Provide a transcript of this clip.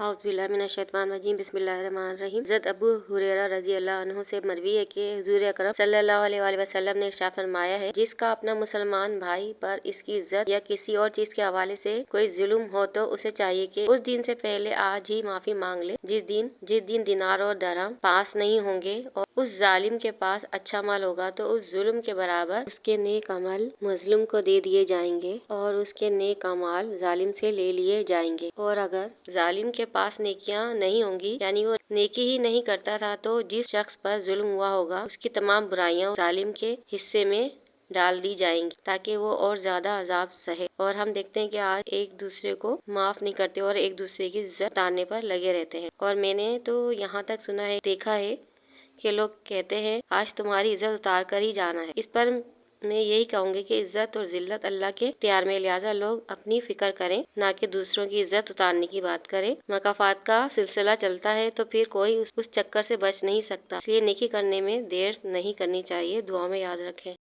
औज़ुबिल्लाहिमिनश्शैतानिर्रजीम बिस्मिल्लाहिर्रहमानिर्रहीम। हज़रत अबू हुरैरा रज़ी अल्लाह अन्हु से मरवी है कि हुज़ूर अकरम सल्लल्लाहु अलैहि वसल्लम ने इरशाद फरमाया है, जिसका अपना मुसलमान भाई पर इसकी इज्जत या किसी और चीज के हवाले से कोई जुल्म हो तो उसे चाहिए कि उस दिन से पहले आज ही माफी मांग ले, जिस दिन दिनार और दरहम पास नहीं होंगे और उस जालिम के पास अच्छा माल होगा तो उस जुल्म के बराबर उसके नेक अमल मजलूम को दे दिए जाएंगे और उसके नेक अमाल जालिम से ले लिए जाएंगे। और अगर जालिम के पास नेकियां नहीं होंगी, यानी वो नेकी ही नहीं करता था, तो जिस शख्स पर जुल्म हुआ होगा उसकी तमाम बुराइयां जालिम के हिस्से में डाल दी जाएंगी ताकि वो और ज्यादा अजाब सहे। और हम देखते हैं कि आज एक दूसरे को माफ नहीं करते और एक दूसरे की इज्जत उतारने पर लगे रहते हैं। और मैंने तो यहाँ तक सुना है, देखा है कि लोग कहते हैं आज तुम्हारी इज्जत उतार कर ही जाना है। इस पर मैं यही कहूँगी कि इज्जत और जिल्लत अल्लाह के इख्तियार में, लिहाजा लोग अपनी फिक्र करें, ना कि दूसरों की इज्जत उतारने की बात करें। मकाफात का सिलसिला चलता है तो फिर कोई उस चक्कर से बच नहीं सकता, इसलिए नेकी करने में देर नहीं करनी चाहिए। दुआ में याद रखें।